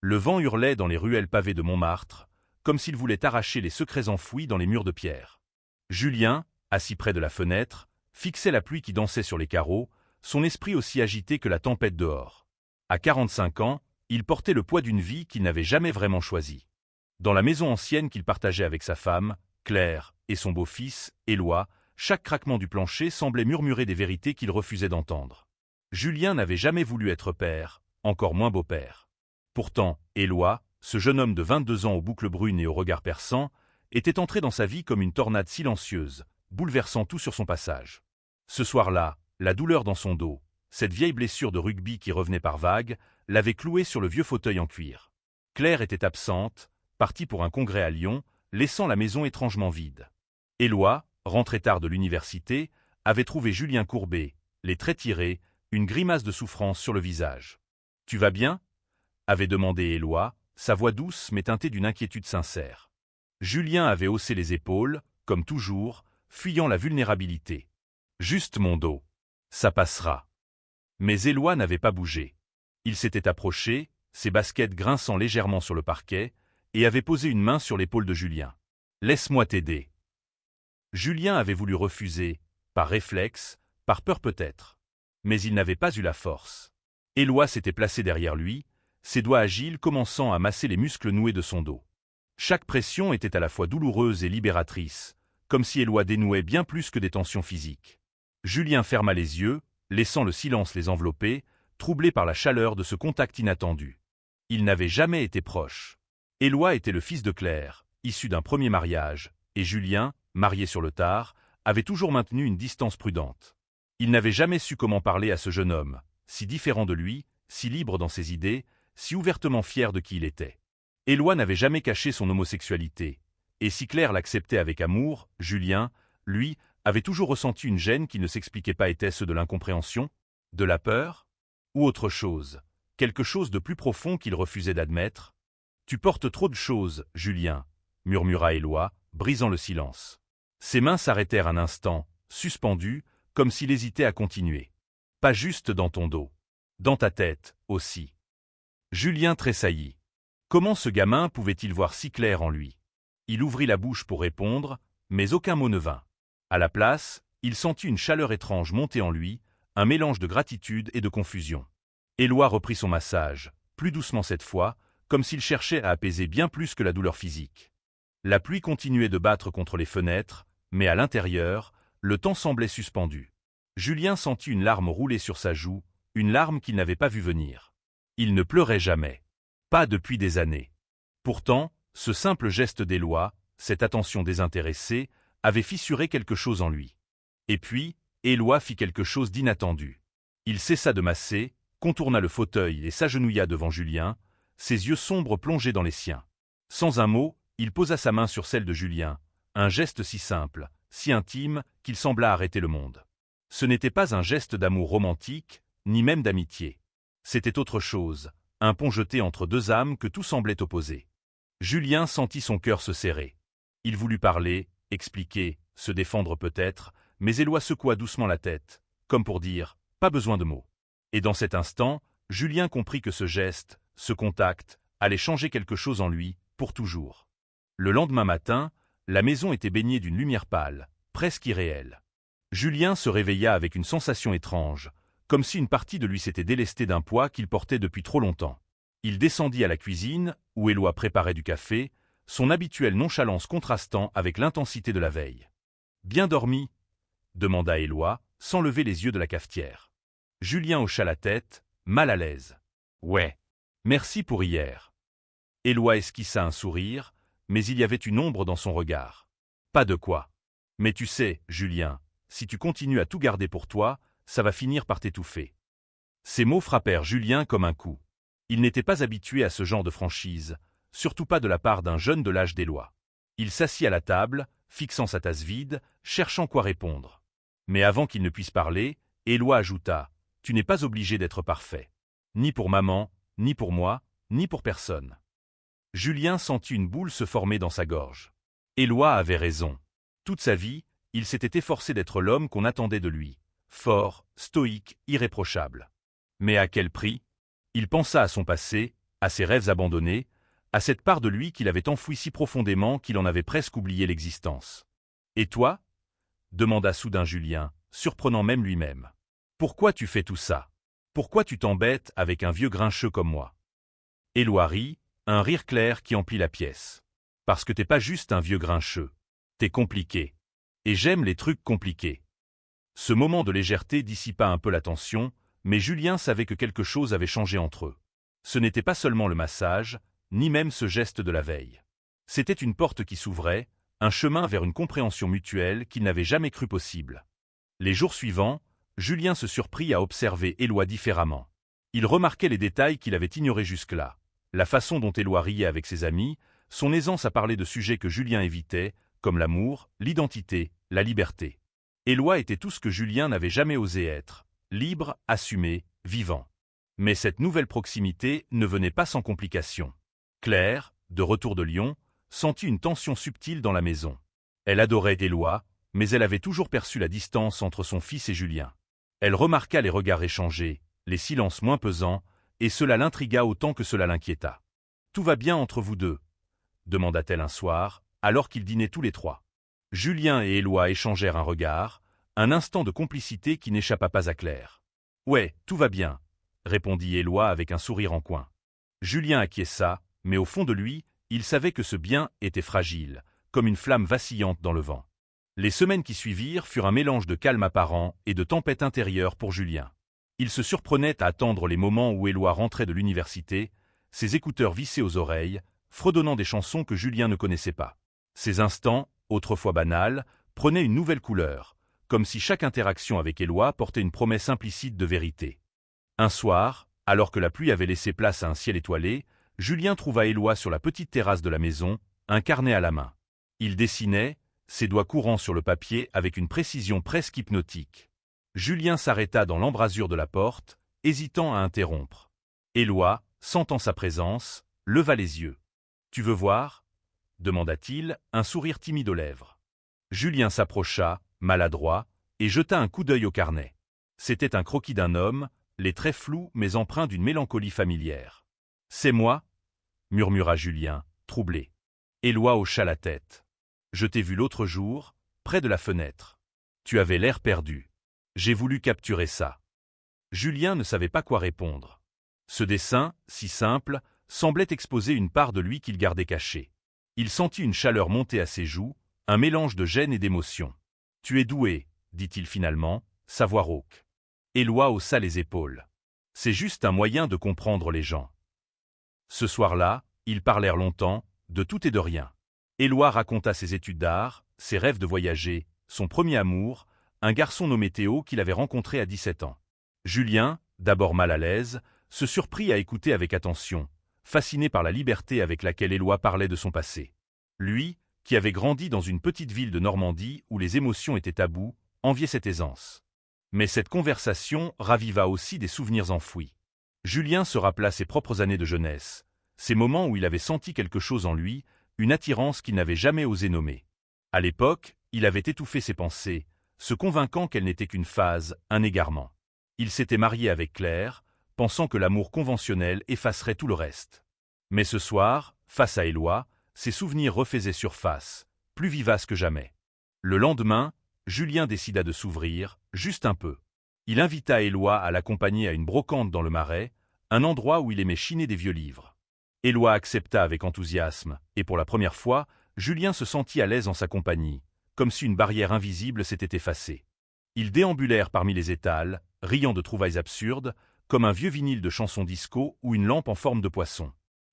Le vent hurlait dans les ruelles pavées de Montmartre, comme s'il voulait arracher les secrets enfouis dans les murs de pierre. Julien, assis près de la fenêtre, fixait la pluie qui dansait sur les carreaux, son esprit aussi agité que la tempête dehors. À 45 ans, il portait le poids d'une vie qu'il n'avait jamais vraiment choisie. Dans la maison ancienne qu'il partageait avec sa femme, Claire, et son beau-fils, Éloi, chaque craquement du plancher semblait murmurer des vérités qu'il refusait d'entendre. Julien n'avait jamais voulu être père, encore moins beau-père. Pourtant, Éloi, ce jeune homme de 22 ans aux boucles brunes et au regard perçant, était entré dans sa vie comme une tornade silencieuse, bouleversant tout sur son passage. Ce soir-là, la douleur dans son dos, cette vieille blessure de rugby qui revenait par vagues, l'avait cloué sur le vieux fauteuil en cuir. Claire était absente, partie pour un congrès à Lyon, laissant la maison étrangement vide. Éloi, rentré tard de l'université, avait trouvé Julien courbé, les traits tirés, une grimace de souffrance sur le visage. « Tu vas bien ?» avait demandé Éloi, sa voix douce mais teintée d'une inquiétude sincère. Julien avait haussé les épaules, comme toujours, fuyant la vulnérabilité. « Juste mon dos. Ça passera. » Mais Éloi n'avait pas bougé. Il s'était approché, ses baskets grinçant légèrement sur le parquet, et avait posé une main sur l'épaule de Julien. « Laisse-moi t'aider. » Julien avait voulu refuser, par réflexe, par peur peut-être. Mais il n'avait pas eu la force. Éloi s'était placé derrière lui, ses doigts agiles commençant à masser les muscles noués de son dos. Chaque pression était à la fois douloureuse et libératrice, comme si Éloi dénouait bien plus que des tensions physiques. Julien ferma les yeux, laissant le silence les envelopper, troublé par la chaleur de ce contact inattendu. Il n'avait jamais été proche. Éloi était le fils de Claire, issu d'un premier mariage, et Julien, marié sur le tard, avait toujours maintenu une distance prudente. Il n'avait jamais su comment parler à ce jeune homme, si différent de lui, si libre dans ses idées, si ouvertement fier de qui il était. Éloi n'avait jamais caché son homosexualité, et si Claire l'acceptait avec amour, Julien, lui, avait toujours ressenti une gêne qui ne s'expliquait pas. Était-ce de l'incompréhension, de la peur, ou autre chose, quelque chose de plus profond qu'il refusait d'admettre? « Tu portes trop de choses, Julien, » murmura Éloi, brisant le silence. Ses mains s'arrêtèrent un instant, suspendues, comme s'il hésitait à continuer. « Pas juste dans ton dos. Dans ta tête, aussi. » Julien tressaillit. Comment ce gamin pouvait-il voir si clair en lui? Il ouvrit la bouche pour répondre, mais aucun mot ne vint. À la place, il sentit une chaleur étrange monter en lui, un mélange de gratitude et de confusion. Éloi reprit son massage, plus doucement cette fois, comme s'il cherchait à apaiser bien plus que la douleur physique. La pluie continuait de battre contre les fenêtres, mais à l'intérieur, le temps semblait suspendu. Julien sentit une larme rouler sur sa joue, une larme qu'il n'avait pas vue venir. Il ne pleurait jamais. Pas depuis des années. Pourtant, ce simple geste d'Éloi, cette attention désintéressée, avait fissuré quelque chose en lui. Et puis, Éloi fit quelque chose d'inattendu. Il cessa de masser, contourna le fauteuil et s'agenouilla devant Julien, ses yeux sombres plongés dans les siens. Sans un mot, il posa sa main sur celle de Julien, un geste si simple, si intime, qu'il sembla arrêter le monde. Ce n'était pas un geste d'amour romantique, ni même d'amitié. C'était autre chose, un pont jeté entre deux âmes que tout semblait opposer. Julien sentit son cœur se serrer. Il voulut parler, expliquer, se défendre peut-être, mais Éloi secoua doucement la tête, comme pour dire « pas besoin de mots ». Et dans cet instant, Julien comprit que ce geste, ce contact, allait changer quelque chose en lui, pour toujours. Le lendemain matin, la maison était baignée d'une lumière pâle, presque irréelle. Julien se réveilla avec une sensation étrange, comme si une partie de lui s'était délestée d'un poids qu'il portait depuis trop longtemps. Il descendit à la cuisine, où Éloi préparait du café, son habituelle nonchalance contrastant avec l'intensité de la veille. « Bien dormi ?» demanda Éloi, sans lever les yeux de la cafetière. Julien hocha la tête, mal à l'aise. « Ouais. Merci pour hier. » Éloi esquissa un sourire, mais il y avait une ombre dans son regard. « Pas de quoi. Mais tu sais, Julien, si tu continues à tout garder pour toi, ça va finir par t'étouffer. » Ces mots frappèrent Julien comme un coup. Il n'était pas habitué à ce genre de franchise, surtout pas de la part d'un jeune de l'âge d'Éloi. Il s'assit à la table, fixant sa tasse vide, cherchant quoi répondre. Mais avant qu'il ne puisse parler, Éloi ajouta « Tu n'es pas obligé d'être parfait. Ni pour maman, ni pour moi, ni pour personne. » Julien sentit une boule se former dans sa gorge. Éloi avait raison. Toute sa vie, il s'était efforcé d'être l'homme qu'on attendait de lui. Fort, stoïque, irréprochable. Mais à quel prix? Il pensa à son passé, à ses rêves abandonnés, à cette part de lui qu'il avait enfouie si profondément qu'il en avait presque oublié l'existence. « Et toi » demanda soudain Julien, surprenant même lui-même. « Pourquoi tu fais tout ça? Pourquoi tu t'embêtes avec un vieux grincheux comme moi ?» Éloi rit, un rire clair qui emplit la pièce. « Parce que t'es pas juste un vieux grincheux. T'es compliqué. Et j'aime les trucs compliqués. » Ce moment de légèreté dissipa un peu la tension, mais Julien savait que quelque chose avait changé entre eux. Ce n'était pas seulement le massage, ni même ce geste de la veille. C'était une porte qui s'ouvrait, un chemin vers une compréhension mutuelle qu'il n'avait jamais cru possible. Les jours suivants, Julien se surprit à observer Éloi différemment. Il remarquait les détails qu'il avait ignorés jusque-là, la façon dont Éloi riait avec ses amis, son aisance à parler de sujets que Julien évitait, comme l'amour, l'identité, la liberté. Éloi était tout ce que Julien n'avait jamais osé être, libre, assumé, vivant. Mais cette nouvelle proximité ne venait pas sans complications. Claire, de retour de Lyon, sentit une tension subtile dans la maison. Elle adorait Éloi, mais elle avait toujours perçu la distance entre son fils et Julien. Elle remarqua les regards échangés, les silences moins pesants, et cela l'intrigua autant que cela l'inquiéta. « Tout va bien entre vous deux ?» demanda-t-elle un soir, alors qu'ils dînaient tous les trois. Julien et Éloi échangèrent un regard, un instant de complicité qui n'échappa pas à Claire. « Ouais, tout va bien », répondit Éloi avec un sourire en coin. Julien acquiesça, mais au fond de lui, il savait que ce bien était fragile, comme une flamme vacillante dans le vent. Les semaines qui suivirent furent un mélange de calme apparent et de tempête intérieure pour Julien. Il se surprenait à attendre les moments où Éloi rentrait de l'université, ses écouteurs vissés aux oreilles, fredonnant des chansons que Julien ne connaissait pas. Ces instants, autrefois banals, prenaient une nouvelle couleur, comme si chaque interaction avec Éloi portait une promesse implicite de vérité. Un soir, alors que la pluie avait laissé place à un ciel étoilé, Julien trouva Éloi sur la petite terrasse de la maison, un carnet à la main. Il dessinait, ses doigts courant sur le papier avec une précision presque hypnotique. Julien s'arrêta dans l'embrasure de la porte, hésitant à interrompre. Éloi, sentant sa présence, leva les yeux. « Tu veux voir ?» demanda-t-il, un sourire timide aux lèvres. Julien s'approcha, maladroit, et jeta un coup d'œil au carnet. C'était un croquis d'un homme, les traits flous mais empreints d'une mélancolie familière. « C'est moi ?» murmura Julien, troublé. Éloi hocha la tête. « Je t'ai vu l'autre jour, près de la fenêtre. Tu avais l'air perdu. J'ai voulu capturer ça. » Julien ne savait pas quoi répondre. Ce dessin, si simple, semblait exposer une part de lui qu'il gardait cachée. Il sentit une chaleur monter à ses joues, un mélange de gêne et d'émotion. « Tu es doué, » dit-il finalement, sa voix rauque. Éloi haussa les épaules. « C'est juste un moyen de comprendre les gens. » Ce soir-là, ils parlèrent longtemps, de tout et de rien. Éloi raconta ses études d'art, ses rêves de voyager, son premier amour, un garçon nommé Théo qu'il avait rencontré à 17 ans. Julien, d'abord mal à l'aise, se surprit à écouter avec attention, fasciné par la liberté avec laquelle Éloi parlait de son passé. Lui, qui avait grandi dans une petite ville de Normandie où les émotions étaient tabous, enviait cette aisance. Mais cette conversation raviva aussi des souvenirs enfouis. Julien se rappela ses propres années de jeunesse, ces moments où il avait senti quelque chose en lui, une attirance qu'il n'avait jamais osé nommer. À l'époque, il avait étouffé ses pensées, se convainquant qu'elle n'était qu'une phase, un égarement. Il s'était marié avec Claire, pensant que l'amour conventionnel effacerait tout le reste. Mais ce soir, face à Éloi, ses souvenirs refaisaient surface, plus vivaces que jamais. Le lendemain, Julien décida de s'ouvrir, juste un peu. Il invita Éloi à l'accompagner à une brocante dans le Marais, un endroit où il aimait chiner des vieux livres. Éloi accepta avec enthousiasme, et pour la première fois, Julien se sentit à l'aise en sa compagnie, comme si une barrière invisible s'était effacée. Ils déambulèrent parmi les étals, riant de trouvailles absurdes, comme un vieux vinyle de chansons disco ou une lampe en forme de poisson.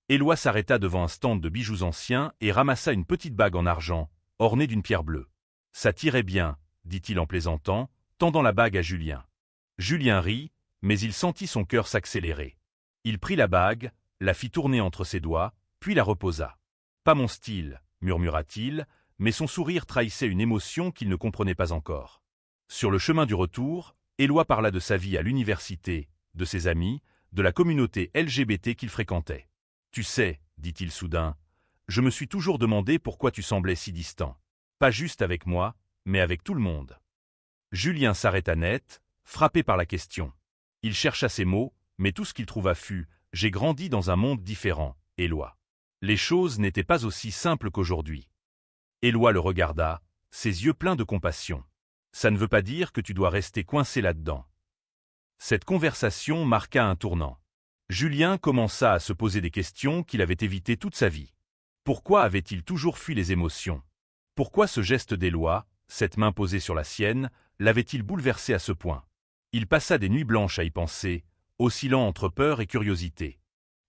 Éloi s'arrêta devant un stand de bijoux anciens et ramassa une petite bague en argent, ornée d'une pierre bleue. « Ça t'irait bien, » dit-il en plaisantant, tendant la bague à Julien. Julien rit, mais il sentit son cœur s'accélérer. Il prit la bague, la fit tourner entre ses doigts, puis la reposa. « Pas mon style, » murmura-t-il, mais son sourire trahissait une émotion qu'il ne comprenait pas encore. Sur le chemin du retour, Éloi parla de sa vie à l'université, de ses amis, de la communauté LGBT qu'il fréquentait. « Tu sais, » dit-il soudain, « je me suis toujours demandé pourquoi tu semblais si distant. Pas juste avec moi, mais avec tout le monde. » Julien s'arrêta net, frappé par la question. Il chercha ses mots, mais tout ce qu'il trouva fut J'ai grandi dans un monde différent, Éloi. Les choses n'étaient pas aussi simples qu'aujourd'hui. Éloi le regarda, ses yeux pleins de compassion. Ça ne veut pas dire que tu dois rester coincé là-dedans. Cette conversation marqua un tournant. Julien commença à se poser des questions qu'il avait évitées toute sa vie. Pourquoi avait-il toujours fui les émotions? Pourquoi ce geste d'Éloi, cette main posée sur la sienne, l'avait-il bouleversé à ce point? Il passa des nuits blanches à y penser, oscillant entre peur et curiosité.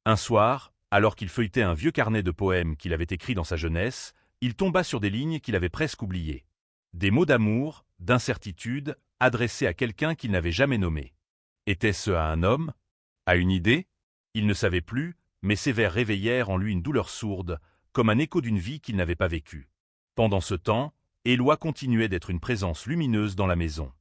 Un soir, alors qu'il feuilletait un vieux carnet de poèmes qu'il avait écrit dans sa jeunesse, il tomba sur des lignes qu'il avait presque oubliées. Des mots d'amour, d'incertitude, adressés à quelqu'un qu'il n'avait jamais nommé. Était-ce à un homme? À une idée? Il ne savait plus, mais ces vers réveillèrent en lui une douleur sourde, comme un écho d'une vie qu'il n'avait pas vécue. Pendant ce temps, Éloi continuait d'être une présence lumineuse dans la maison.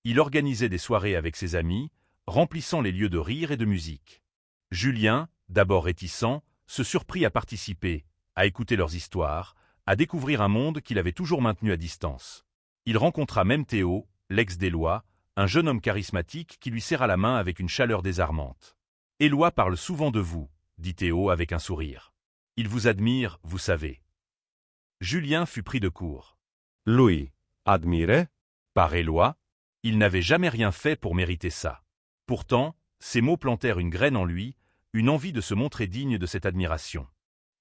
Il organisait des soirées avec ses amis, remplissant les lieux de rire et de musique. Julien, d'abord réticent, se surprit à participer, à écouter leurs histoires, à découvrir un monde qu'il avait toujours maintenu à distance. Il rencontra même Théo, l'ex d'Éloi, un jeune homme charismatique qui lui serra la main avec une chaleur désarmante. « Éloi parle souvent de vous, » dit Théo avec un sourire. « Il vous admire, vous savez. » Julien fut pris de court. Lui admirait? Par Éloi, il n'avait jamais rien fait pour mériter ça. Pourtant, ces mots plantèrent une graine en lui, une envie de se montrer digne de cette admiration.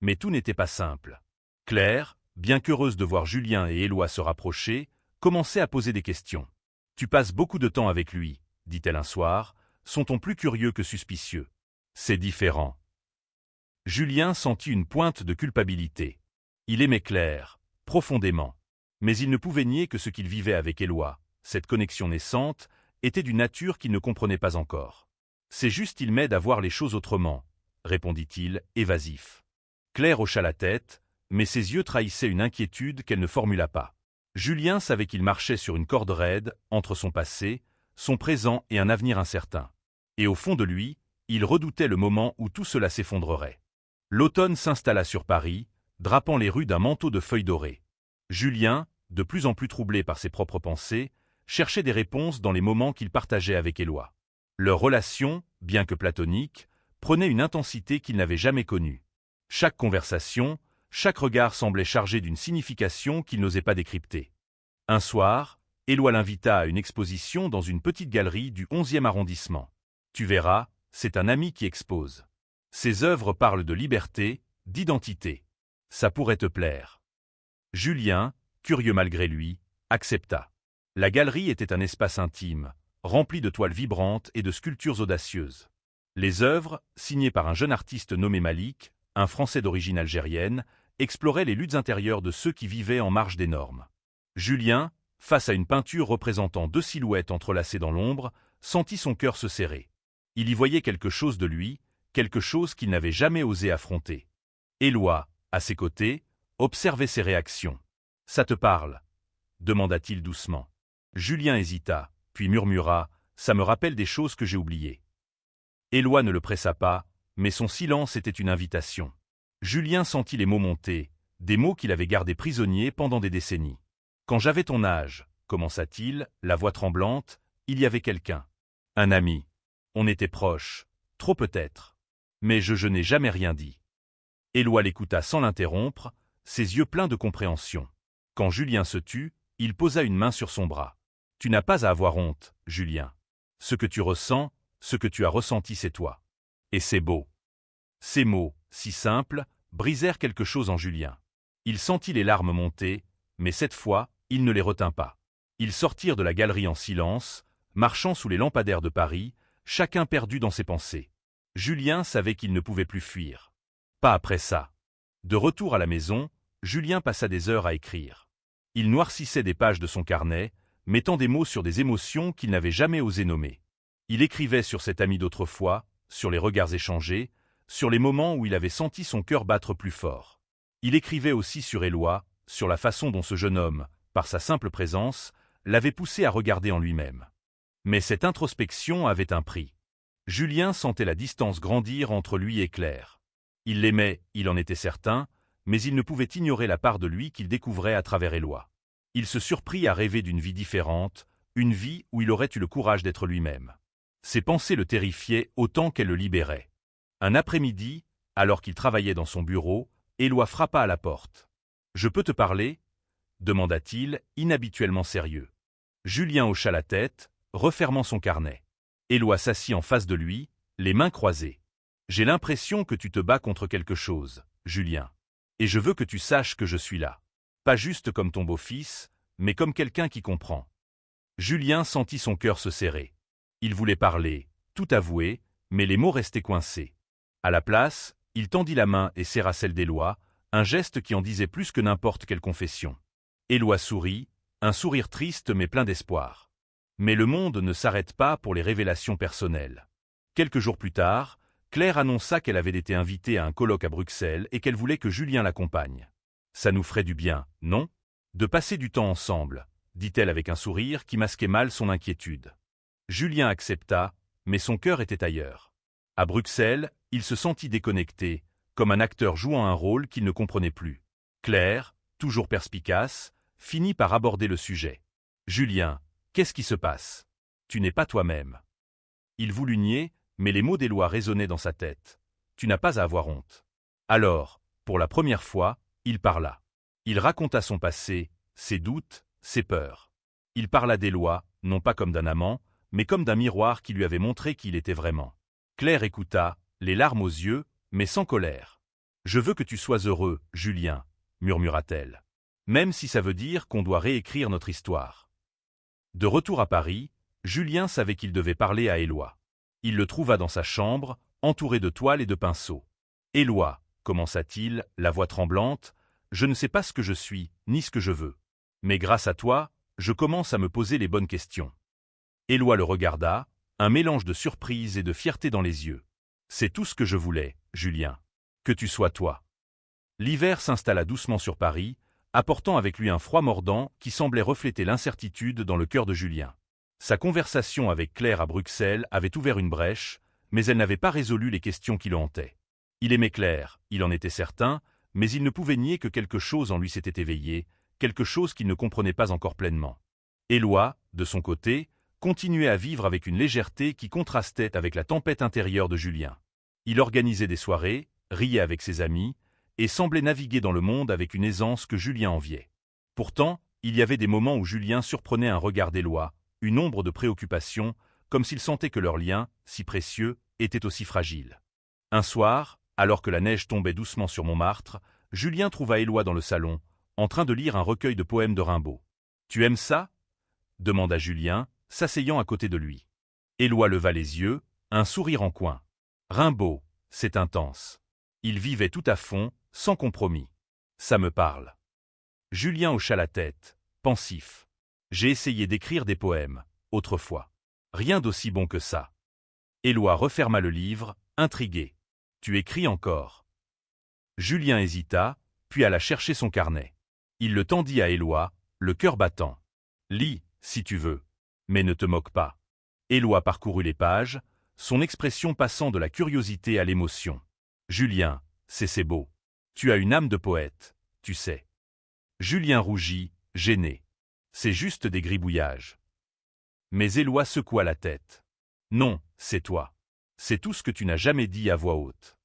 Mais tout n'était pas simple. Claire, bien qu'heureuse de voir Julien et Éloi se rapprocher, commençait à poser des questions. « Tu passes beaucoup de temps avec lui, » dit-elle un soir, son ton plus curieux que suspicieux. « C'est différent. » Julien sentit une pointe de culpabilité. Il aimait Claire, profondément. Mais il ne pouvait nier que ce qu'il vivait avec Éloi, cette connexion naissante, était d'une nature qu'il ne comprenait pas encore. « C'est juste il m'aide à voir les choses autrement, » répondit-il, évasif. Claire hocha la tête, mais ses yeux trahissaient une inquiétude qu'elle ne formula pas. Julien savait qu'il marchait sur une corde raide, entre son passé, son présent et un avenir incertain. Et au fond de lui, il redoutait le moment où tout cela s'effondrerait. L'automne s'installa sur Paris, drapant les rues d'un manteau de feuilles dorées. Julien, de plus en plus troublé par ses propres pensées, cherchait des réponses dans les moments qu'il partageait avec Éloi. Leur relation, bien que platonique, prenait une intensité qu'il n'avait jamais connue. Chaque conversation, chaque regard semblait chargé d'une signification qu'il n'osait pas décrypter. Un soir, Éloi l'invita à une exposition dans une petite galerie du 11e arrondissement. « Tu verras, c'est un ami qui expose. Ses œuvres parlent de liberté, d'identité. Ça pourrait te plaire. » Julien, curieux malgré lui, accepta. La galerie était un espace intime, rempli de toiles vibrantes et de sculptures audacieuses. Les œuvres, signées par un jeune artiste nommé Malik, un Français d'origine algérienne, exploraient les luttes intérieures de ceux qui vivaient en marge des normes. Julien, face à une peinture représentant deux silhouettes entrelacées dans l'ombre, sentit son cœur se serrer. Il y voyait quelque chose de lui, quelque chose qu'il n'avait jamais osé affronter. Éloi, à ses côtés, observait ses réactions. « Ça te parle ?» demanda-t-il doucement. Julien hésita, puis murmura « Ça me rappelle des choses que j'ai oubliées. » Éloi ne le pressa pas, mais son silence était une invitation. Julien sentit les mots monter, des mots qu'il avait gardés prisonniers pendant des décennies. « Quand j'avais ton âge, » commença-t-il, la voix tremblante, « il y avait quelqu'un. Un ami. On était proches, trop peut-être. Mais je n'ai jamais rien dit. » Éloi l'écouta sans l'interrompre, ses yeux pleins de compréhension. Quand Julien se tut, il posa une main sur son bras. « Tu n'as pas à avoir honte, Julien. Ce que tu ressens, ce que tu as ressenti, c'est toi. Et c'est beau. » Ces mots, si simples, brisèrent quelque chose en Julien. Il sentit les larmes monter, mais cette fois, il ne les retint pas. Ils sortirent de la galerie en silence, marchant sous les lampadaires de Paris, chacun perdu dans ses pensées. Julien savait qu'il ne pouvait plus fuir. Pas après ça. De retour à la maison, Julien passa des heures à écrire. Il noircissait des pages de son carnet, mettant des mots sur des émotions qu'il n'avait jamais osé nommer. Il écrivait sur cet ami d'autrefois, sur les regards échangés, sur les moments où il avait senti son cœur battre plus fort. Il écrivait aussi sur Éloi, sur la façon dont ce jeune homme, par sa simple présence, l'avait poussé à regarder en lui-même. Mais cette introspection avait un prix. Julien sentait la distance grandir entre lui et Claire. Il l'aimait, il en était certain, mais il ne pouvait ignorer la part de lui qu'il découvrait à travers Éloi. Il se surprit à rêver d'une vie différente, une vie où il aurait eu le courage d'être lui-même. Ses pensées le terrifiaient autant qu'elles le libéraient. Un après-midi, alors qu'il travaillait dans son bureau, Éloi frappa à la porte. « Je peux te parler ?» demanda-t-il, inhabituellement sérieux. Julien hocha la tête, refermant son carnet. Éloi s'assit en face de lui, les mains croisées. « J'ai l'impression que tu te bats contre quelque chose, Julien. Et je veux que tu saches que je suis là. Pas juste comme ton beau-fils, mais comme quelqu'un qui comprend. » Julien sentit son cœur se serrer. Il voulait parler, tout avouer, mais les mots restaient coincés. À la place, il tendit la main et serra celle d'Éloi, un geste qui en disait plus que n'importe quelle confession. Éloi sourit, un sourire triste mais plein d'espoir. Mais le monde ne s'arrête pas pour les révélations personnelles. Quelques jours plus tard, Claire annonça qu'elle avait été invitée à un colloque à Bruxelles et qu'elle voulait que Julien l'accompagne. « Ça nous ferait du bien, non ? De passer du temps ensemble », dit-elle avec un sourire qui masquait mal son inquiétude. Julien accepta, mais son cœur était ailleurs. À Bruxelles, il se sentit déconnecté, comme un acteur jouant un rôle qu'il ne comprenait plus. Claire, toujours perspicace, finit par aborder le sujet. « Julien, qu'est-ce qui se passe ? Tu n'es pas toi-même. » Il voulut nier, mais les mots d'Éloi résonnaient dans sa tête. « Tu n'as pas à avoir honte. » Alors, pour la première fois, il parla. Il raconta son passé, ses doutes, ses peurs. Il parla d'Éloi, non pas comme d'un amant, mais comme d'un miroir qui lui avait montré qui il était vraiment. Claire écouta, les larmes aux yeux, mais sans colère. « Je veux que tu sois heureux, Julien, » murmura-t-elle. « Même si ça veut dire qu'on doit réécrire notre histoire. » De retour à Paris, Julien savait qu'il devait parler à Éloi. Il le trouva dans sa chambre, entouré de toiles et de pinceaux. « Éloi, » commença-t-il, la voix tremblante, « je ne sais pas ce que je suis, ni ce que je veux. Mais grâce à toi, je commence à me poser les bonnes questions. » Éloi le regarda, un mélange de surprise et de fierté dans les yeux. « C'est tout ce que je voulais, Julien. Que tu sois toi. » L'hiver s'installa doucement sur Paris, apportant avec lui un froid mordant qui semblait refléter l'incertitude dans le cœur de Julien. Sa conversation avec Claire à Bruxelles avait ouvert une brèche, mais elle n'avait pas résolu les questions qui le hantaient. Il aimait Claire, il en était certain, mais il ne pouvait nier que quelque chose en lui s'était éveillé, quelque chose qu'il ne comprenait pas encore pleinement. Éloi, de son côté, continuait à vivre avec une légèreté qui contrastait avec la tempête intérieure de Julien. Il organisait des soirées, riait avec ses amis, et semblait naviguer dans le monde avec une aisance que Julien enviait. Pourtant, il y avait des moments où Julien surprenait un regard d'Éloi, une ombre de préoccupation, comme s'il sentait que leur lien, si précieux, était aussi fragile. Un soir, alors que la neige tombait doucement sur Montmartre, Julien trouva Éloi dans le salon, en train de lire un recueil de poèmes de Rimbaud. « Tu aimes ça ?» demanda Julien, s'asseyant à côté de lui. Éloi leva les yeux, un sourire en coin. « Rimbaud, c'est intense. Il vivait tout à fond, sans compromis. Ça me parle. » Julien hocha la tête, pensif. « J'ai essayé d'écrire des poèmes, autrefois. Rien d'aussi bon que ça. » Éloi referma le livre, intrigué. « Tu écris encore ?» Julien hésita, puis alla chercher son carnet. Il le tendit à Éloi, le cœur battant. « Lis, si tu veux. Mais ne te moque pas. » Éloi parcourut les pages, son expression passant de la curiosité à l'émotion. « Julien, c'est beau. Tu as une âme de poète, tu sais. » Julien rougit, gêné. « C'est juste des gribouillages. » Mais Éloi secoua la tête. « Non, c'est toi. C'est tout ce que tu n'as jamais dit à voix haute. »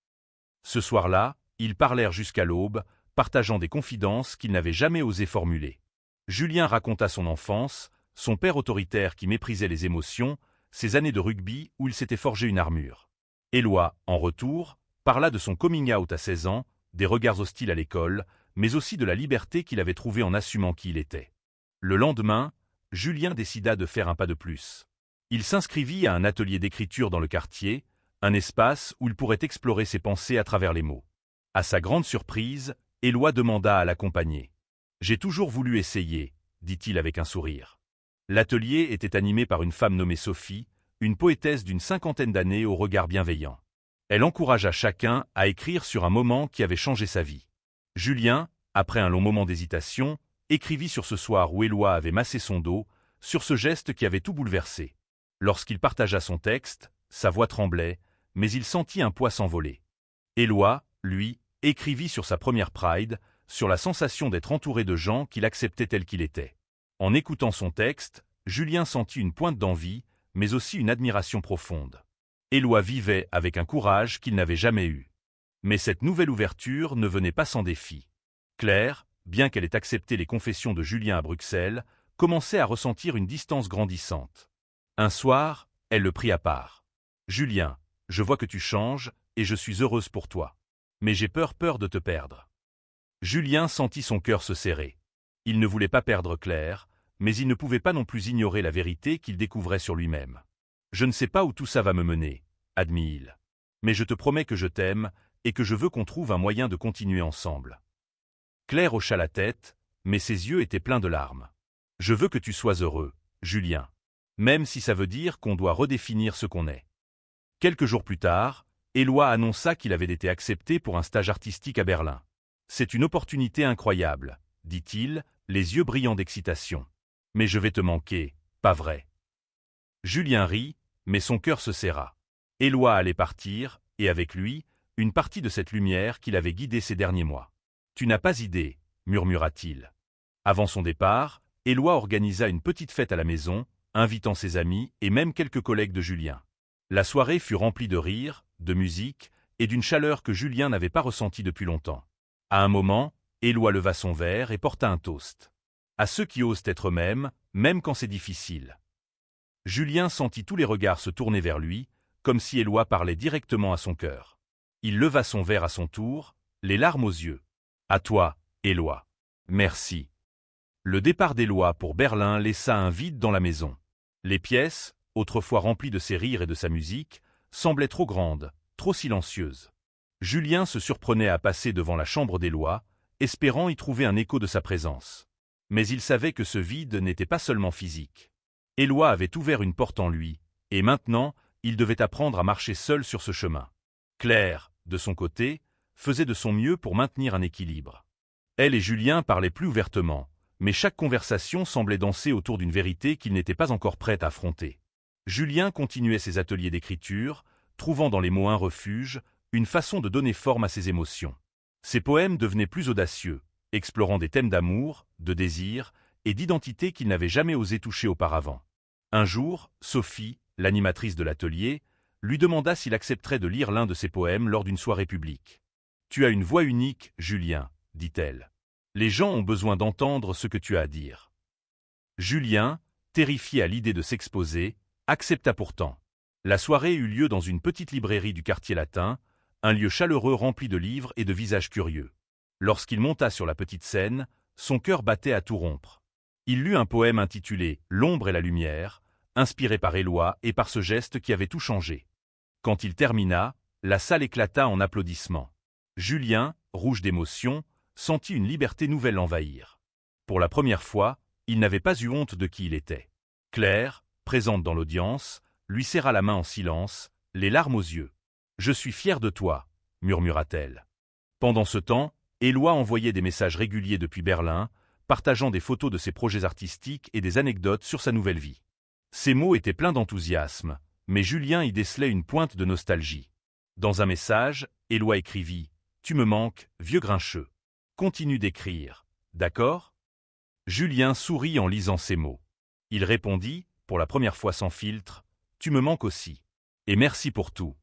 Ce soir-là, ils parlèrent jusqu'à l'aube, partageant des confidences qu'ils n'avaient jamais osé formuler. Julien raconta son enfance, son père autoritaire qui méprisait les émotions, ses années de rugby où il s'était forgé une armure. Éloi, en retour, parla de son coming out à 16 ans, des regards hostiles à l'école, mais aussi de la liberté qu'il avait trouvée en assumant qui il était. Le lendemain, Julien décida de faire un pas de plus. Il s'inscrivit à un atelier d'écriture dans le quartier, un espace où il pourrait explorer ses pensées à travers les mots. À sa grande surprise, Éloi demanda à l'accompagner. « J'ai toujours voulu essayer, » dit-il avec un sourire. L'atelier était animé par une femme nommée Sophie, une poétesse d'une 50aine d'années au regard bienveillant. Elle encouragea chacun à écrire sur un moment qui avait changé sa vie. Julien, après un long moment d'hésitation, écrivit sur ce soir où Éloi avait massé son dos, sur ce geste qui avait tout bouleversé. Lorsqu'il partagea son texte, sa voix tremblait, mais il sentit un poids s'envoler. Éloi, lui, écrivit sur sa première Pride, sur la sensation d'être entouré de gens qui l'acceptaient tel qu'il était. En écoutant son texte, Julien sentit une pointe d'envie, mais aussi une admiration profonde. Éloi vivait avec un courage qu'il n'avait jamais eu. Mais cette nouvelle ouverture ne venait pas sans défi. Claire, bien qu'elle ait accepté les confessions de Julien à Bruxelles, commençait à ressentir une distance grandissante. Un soir, elle le prit à part. « Julien, je vois que tu changes, et je suis heureuse pour toi. Mais j'ai peur de te perdre. » Julien sentit son cœur se serrer. Il ne voulait pas perdre Claire, mais il ne pouvait pas non plus ignorer la vérité qu'il découvrait sur lui-même. « Je ne sais pas où tout ça va me mener, » admit-il. « Mais je te promets que je t'aime, et que je veux qu'on trouve un moyen de continuer ensemble. » Claire hocha la tête, mais ses yeux étaient pleins de larmes. « Je veux que tu sois heureux, Julien. Même si ça veut dire qu'on doit redéfinir ce qu'on est. » Quelques jours plus tard, Éloi annonça qu'il avait été accepté pour un stage artistique à Berlin. « C'est une opportunité incroyable, » dit-il, les yeux brillants d'excitation. « Mais je vais te manquer, pas vrai ?» Julien rit, mais son cœur se serra. Éloi allait partir, et avec lui, une partie de cette lumière qui l'avait guidé ces derniers mois. « Tu n'as pas idée, » murmura-t-il. Avant son départ, Éloi organisa une petite fête à la maison, invitant ses amis et même quelques collègues de Julien. La soirée fut remplie de rires, de musique et d'une chaleur que Julien n'avait pas ressentie depuis longtemps. À un moment, Éloi leva son verre et porta un toast. À ceux qui osent être eux-mêmes, même quand c'est difficile. Julien sentit tous les regards se tourner vers lui, comme si Éloi parlait directement à son cœur. Il leva son verre à son tour, les larmes aux yeux. « À toi, Éloi. Merci. » Le départ d'Éloi pour Berlin laissa un vide dans la maison. Les pièces, autrefois remplies de ses rires et de sa musique, semblaient trop grandes, trop silencieuses. Julien se surprenait à passer devant la chambre d'Éloi, espérant y trouver un écho de sa présence. Mais il savait que ce vide n'était pas seulement physique. Éloi avait ouvert une porte en lui, et maintenant, il devait apprendre à marcher seul sur ce chemin. Claire, de son côté, faisait de son mieux pour maintenir un équilibre. Elle et Julien parlaient plus ouvertement, mais chaque conversation semblait danser autour d'une vérité qu'il n'était pas encore prêt à affronter. Julien continuait ses ateliers d'écriture, trouvant dans les mots un refuge, une façon de donner forme à ses émotions. Ses poèmes devenaient plus audacieux, explorant des thèmes d'amour, de désir et d'identité qu'il n'avait jamais osé toucher auparavant. Un jour, Sophie, l'animatrice de l'atelier, lui demanda s'il accepterait de lire l'un de ses poèmes lors d'une soirée publique. « Tu as une voix unique, Julien, » dit-elle. « Les gens ont besoin d'entendre ce que tu as à dire. » Julien, terrifié à l'idée de s'exposer, accepta pourtant. La soirée eut lieu dans une petite librairie du quartier latin, un lieu chaleureux rempli de livres et de visages curieux. Lorsqu'il monta sur la petite scène, son cœur battait à tout rompre. Il lut un poème intitulé « L'ombre et la lumière », inspiré par Éloi et par ce geste qui avait tout changé. Quand il termina, la salle éclata en applaudissements. Julien, rouge d'émotion, sentit une liberté nouvelle l'envahir. Pour la première fois, il n'avait pas eu honte de qui il était. Claire, présente dans l'audience, lui serra la main en silence, les larmes aux yeux. « Je suis fière de toi », murmura-t-elle. Pendant ce temps, Éloi envoyait des messages réguliers depuis Berlin, partageant des photos de ses projets artistiques et des anecdotes sur sa nouvelle vie. Ses mots étaient pleins d'enthousiasme, mais Julien y décelait une pointe de nostalgie. Dans un message, Éloi écrivit « Tu me manques, vieux grincheux. Continue d'écrire, d'accord ?» Julien sourit en lisant ces mots. Il répondit, pour la première fois sans filtre, « Tu me manques aussi. Et merci pour tout. »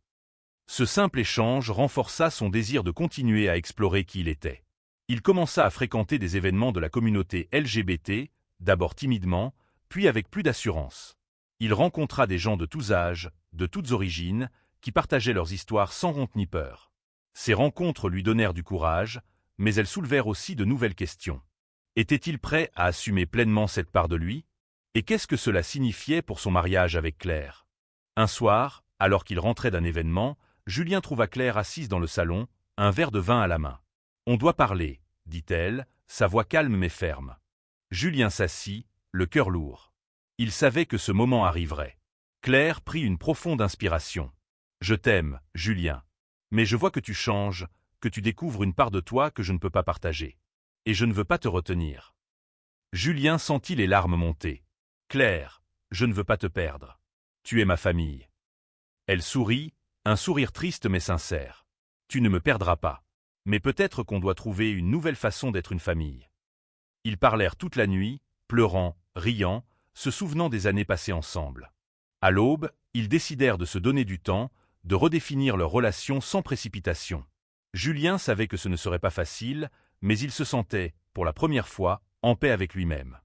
Ce simple échange renforça son désir de continuer à explorer qui il était. Il commença à fréquenter des événements de la communauté LGBT, d'abord timidement, puis avec plus d'assurance. Il rencontra des gens de tous âges, de toutes origines, qui partageaient leurs histoires sans honte ni peur. Ces rencontres lui donnèrent du courage, mais elles soulevèrent aussi de nouvelles questions. Était-il prêt à assumer pleinement cette part de lui? Et qu'est-ce que cela signifiait pour son mariage avec Claire? Un soir, alors qu'il rentrait d'un événement, Julien trouva Claire assise dans le salon, un verre de vin à la main. « On doit parler, » dit-elle, sa voix calme mais ferme. Julien s'assit, le cœur lourd. Il savait que ce moment arriverait. Claire prit une profonde inspiration. « Je t'aime, Julien. Mais je vois que tu changes, que tu découvres une part de toi que je ne peux pas partager. Et je ne veux pas te retenir. » Julien sentit les larmes monter. « Claire, je ne veux pas te perdre. Tu es ma famille. » Elle sourit, un sourire triste mais sincère. « Tu ne me perdras pas. Mais peut-être qu'on doit trouver une nouvelle façon d'être une famille. » Ils parlèrent toute la nuit, pleurant, riant, se souvenant des années passées ensemble. À l'aube, ils décidèrent de se donner du temps, de redéfinir leur relation sans précipitation. Julien savait que ce ne serait pas facile, mais il se sentait, pour la première fois, en paix avec lui-même.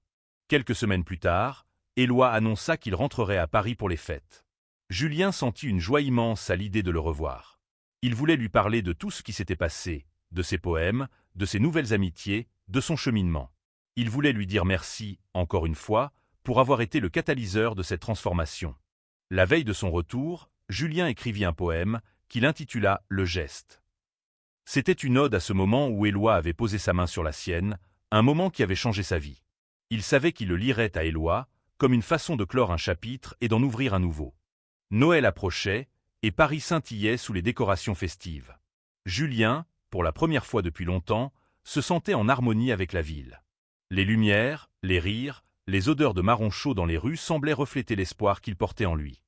Quelques semaines plus tard, Éloi annonça qu'il rentrerait à Paris pour les fêtes. Julien sentit une joie immense à l'idée de le revoir. Il voulait lui parler de tout ce qui s'était passé, de ses poèmes, de ses nouvelles amitiés, de son cheminement. Il voulait lui dire merci, encore une fois, pour avoir été le catalyseur de cette transformation. La veille de son retour, Julien écrivit un poème qu'il intitula « Le geste ». C'était une ode à ce moment où Éloi avait posé sa main sur la sienne, un moment qui avait changé sa vie. Il savait qu'il le lirait à Éloi, comme une façon de clore un chapitre et d'en ouvrir un nouveau. Noël approchait, et Paris scintillait sous les décorations festives. Julien, pour la première fois depuis longtemps, se sentait en harmonie avec la ville. Les lumières, les rires, les odeurs de marron chaud dans les rues semblaient refléter l'espoir qu'il portait en lui.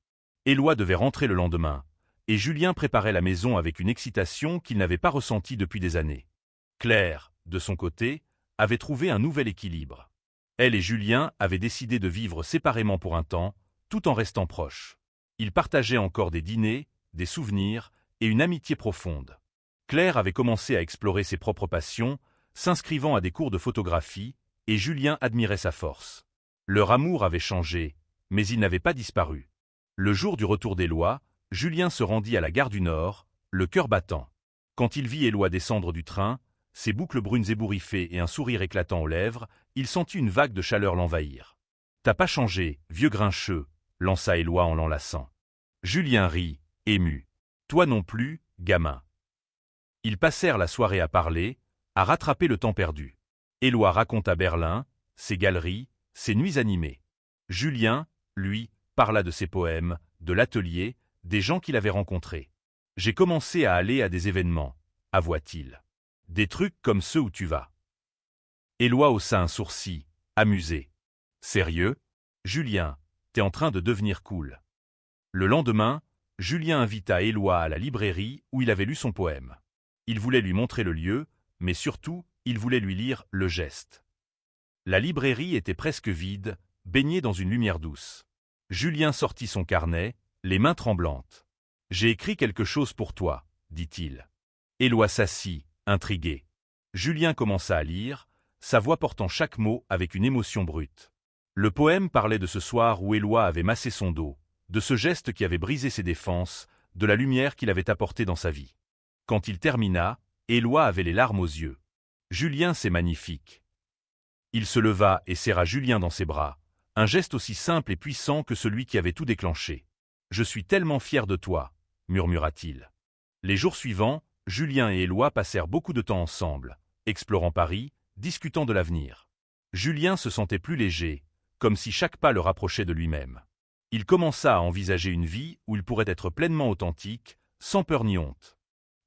Éloi devait rentrer le lendemain, et Julien préparait la maison avec une excitation qu'il n'avait pas ressentie depuis des années. Claire, de son côté, avait trouvé un nouvel équilibre. Elle et Julien avaient décidé de vivre séparément pour un temps, tout en restant proches. Ils partageaient encore des dîners, des souvenirs et une amitié profonde. Claire avait commencé à explorer ses propres passions, s'inscrivant à des cours de photographie, et Julien admirait sa force. Leur amour avait changé, mais il n'avait pas disparu. Le jour du retour d'Éloi, Julien se rendit à la gare du Nord, le cœur battant. Quand il vit Éloi descendre du train, ses boucles brunes ébouriffées et un sourire éclatant aux lèvres, il sentit une vague de chaleur l'envahir. « T'as pas changé, vieux grincheux », lança Éloi en l'enlaçant. Julien rit, ému. « Toi non plus, gamin. » Ils passèrent la soirée à parler, à rattraper le temps perdu. Éloi raconta Berlin, ses galeries, ses nuits animées. Julien, lui, parla de ses poèmes, de l'atelier, des gens qu'il avait rencontrés. « J'ai commencé à aller à des événements, avoua-t-il. Des trucs comme ceux où tu vas. » Éloi haussa un sourcil, amusé. « Sérieux ? Julien, t'es en train de devenir cool. » Le lendemain, Julien invita Éloi à la librairie où il avait lu son poème. Il voulait lui montrer le lieu, mais surtout, il voulait lui lire « Le geste ». La librairie était presque vide, baignée dans une lumière douce. Julien sortit son carnet, les mains tremblantes. « J'ai écrit quelque chose pour toi, » dit-il. Éloi s'assit, intrigué. Julien commença à lire, sa voix portant chaque mot avec une émotion brute. Le poème parlait de ce soir où Éloi avait massé son dos, de ce geste qui avait brisé ses défenses, de la lumière qu'il avait apportée dans sa vie. Quand il termina, Éloi avait les larmes aux yeux. « Julien, c'est magnifique. » Il se leva et serra Julien dans ses bras, un geste aussi simple et puissant que celui qui avait tout déclenché. « Je suis tellement fier de toi, » murmura-t-il. Les jours suivants, Julien et Éloi passèrent beaucoup de temps ensemble, explorant Paris, discutant de l'avenir. Julien se sentait plus léger, comme si chaque pas le rapprochait de lui-même. Il commença à envisager une vie où il pourrait être pleinement authentique, sans peur ni honte.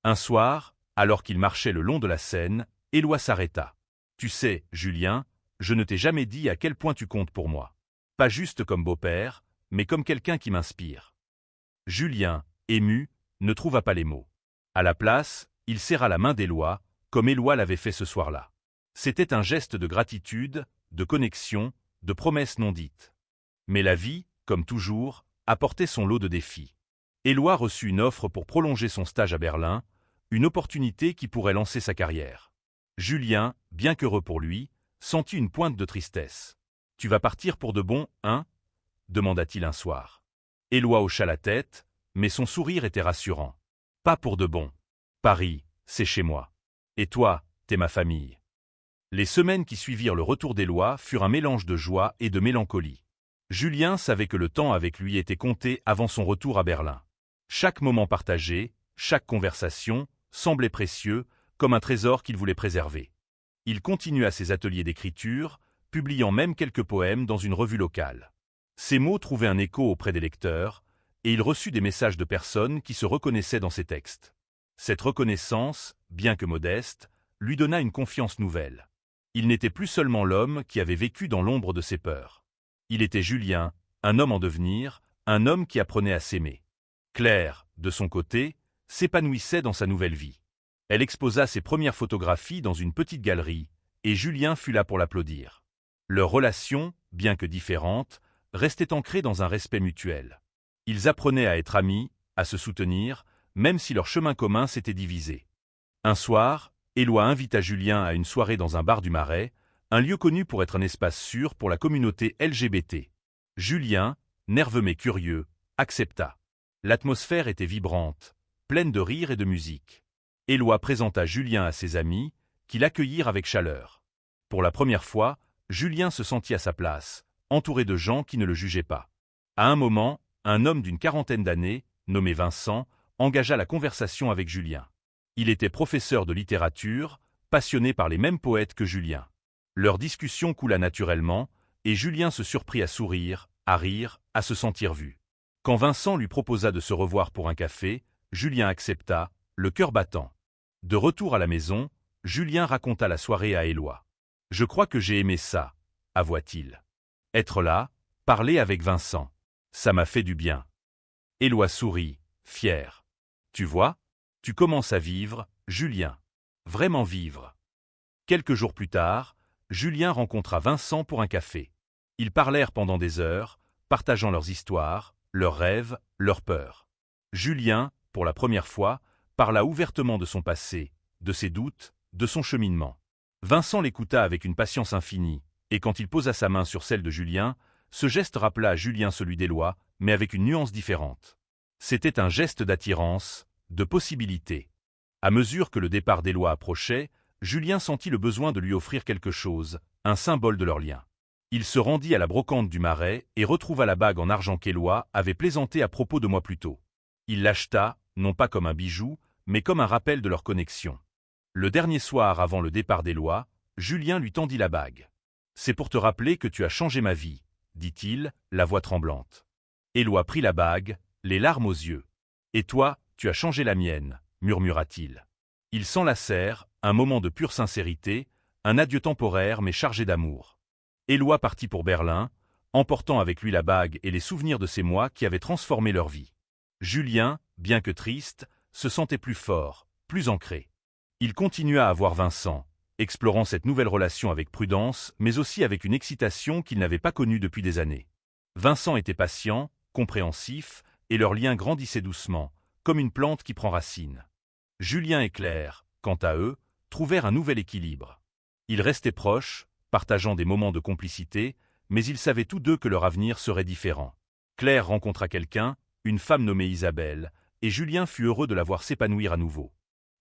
Un soir, alors qu'il marchait le long de la Seine, Éloi s'arrêta. « Tu sais, Julien, je ne t'ai jamais dit à quel point tu comptes pour moi. Pas juste comme beau-père, mais comme quelqu'un qui m'inspire. » Julien, ému, ne trouva pas les mots. À la place, il serra la main d'Éloi, comme Éloi l'avait fait ce soir-là. C'était un geste de gratitude, de connexion, de promesses non dites. Mais la vie, comme toujours, apportait son lot de défis. Éloi reçut une offre pour prolonger son stage à Berlin, une opportunité qui pourrait lancer sa carrière. Julien, bien qu'heureux pour lui, sentit une pointe de tristesse. « Tu vas partir pour de bon, hein ?» demanda-t-il un soir. Éloi hocha la tête, mais son sourire était rassurant. « Pas pour de bon. Paris, c'est chez moi. Et toi, t'es ma famille. » Les semaines qui suivirent le retour d'Éloi furent un mélange de joie et de mélancolie. Julien savait que le temps avec lui était compté avant son retour à Berlin. Chaque moment partagé, chaque conversation, semblait précieux, comme un trésor qu'il voulait préserver. Il continua ses ateliers d'écriture, publiant même quelques poèmes dans une revue locale. Ses mots trouvaient un écho auprès des lecteurs, et il reçut des messages de personnes qui se reconnaissaient dans ses textes. Cette reconnaissance, bien que modeste, lui donna une confiance nouvelle. Il n'était plus seulement l'homme qui avait vécu dans l'ombre de ses peurs. Il était Julien, un homme en devenir, un homme qui apprenait à s'aimer. Claire, de son côté, s'épanouissait dans sa nouvelle vie. Elle exposa ses premières photographies dans une petite galerie, et Julien fut là pour l'applaudir. Leur relation, bien que différente, restait ancrée dans un respect mutuel. Ils apprenaient à être amis, à se soutenir, même si leur chemin commun s'était divisé. Un soir, Éloi invita Julien à une soirée dans un bar du Marais, un lieu connu pour être un espace sûr pour la communauté LGBT. Julien, nerveux mais curieux, accepta. L'atmosphère était vibrante, pleine de rires et de musique. Éloi présenta Julien à ses amis, qui l'accueillirent avec chaleur. Pour la première fois, Julien se sentit à sa place, entouré de gens qui ne le jugeaient pas. À un moment, un homme d'une quarantaine d'années, nommé Vincent, engagea la conversation avec Julien. Il était professeur de littérature, passionné par les mêmes poètes que Julien. Leur discussion coula naturellement, et Julien se surprit à sourire, à rire, à se sentir vu. Quand Vincent lui proposa de se revoir pour un café, Julien accepta, le cœur battant. De retour à la maison, Julien raconta la soirée à Éloi. « Je crois que j'ai aimé ça, avoua-t-il. Être là, parler avec Vincent. Ça m'a fait du bien. » Éloi sourit, fier. « Tu vois, tu commences à vivre, Julien. Vraiment vivre. » Quelques jours plus tard, Julien rencontra Vincent pour un café. Ils parlèrent pendant des heures, partageant leurs histoires, leurs rêves, leurs peurs. Julien, pour la première fois, parla ouvertement de son passé, de ses doutes, de son cheminement. Vincent l'écouta avec une patience infinie, et quand il posa sa main sur celle de Julien, ce geste rappela à Julien celui d'Éloi, mais avec une nuance différente. C'était un geste d'attirance, de possibilité. À mesure que le départ d'Éloi approchait, Julien sentit le besoin de lui offrir quelque chose, un symbole de leur lien. Il se rendit à la brocante du Marais et retrouva la bague en argent qu'Éloi avait plaisanté à propos de mois plus tôt. Il l'acheta, non pas comme un bijou, mais comme un rappel de leur connexion. Le dernier soir avant le départ d'Éloi, Julien lui tendit la bague. « C'est pour te rappeler que tu as changé ma vie, » dit-il, la voix tremblante. Éloi prit la bague, les larmes aux yeux. « Et toi, tu as changé la mienne, » murmura-t-il. Ils s'enlacèrent, un moment de pure sincérité, un adieu temporaire mais chargé d'amour. Éloi partit pour Berlin, emportant avec lui la bague et les souvenirs de ces mois qui avaient transformé leur vie. Julien, bien que triste, se sentait plus fort, plus ancré. Il continua à voir Vincent, explorant cette nouvelle relation avec prudence, mais aussi avec une excitation qu'il n'avait pas connue depuis des années. Vincent était patient, compréhensif, et leur lien grandissait doucement, comme une plante qui prend racine. Julien et Claire, quant à eux, trouvèrent un nouvel équilibre. Ils restaient proches, partageant des moments de complicité, mais ils savaient tous deux que leur avenir serait différent. Claire rencontra quelqu'un, une femme nommée Isabelle, et Julien fut heureux de la voir s'épanouir à nouveau.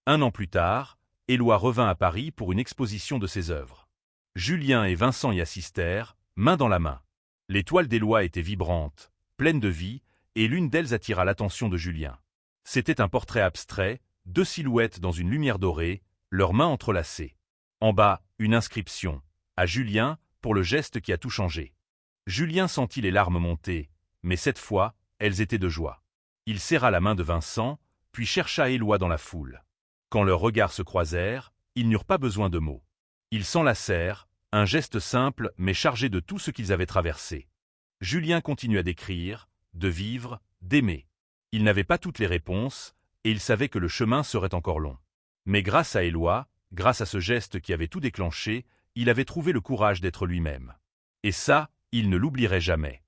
1 an plus tard, Éloi revint à Paris pour une exposition de ses œuvres. Julien et Vincent y assistèrent, main dans la main. Les toiles d'Éloi étaient vibrantes, pleines de vie, et l'une d'elles attira l'attention de Julien. C'était un portrait abstrait, 2 silhouettes dans une lumière dorée, leurs mains entrelacées. En bas, une inscription, à Julien, pour le geste qui a tout changé. Julien sentit les larmes monter, mais cette fois, elles étaient de joie. Il serra la main de Vincent, puis chercha Éloi dans la foule. Quand leurs regards se croisèrent, ils n'eurent pas besoin de mots. Ils s'enlacèrent, un geste simple mais chargé de tout ce qu'ils avaient traversé. Julien continua d'écrire, de vivre, d'aimer. Il n'avait pas toutes les réponses, et il savait que le chemin serait encore long. Mais grâce à Éloi, grâce à ce geste qui avait tout déclenché, il avait trouvé le courage d'être lui-même. Et ça, il ne l'oublierait jamais.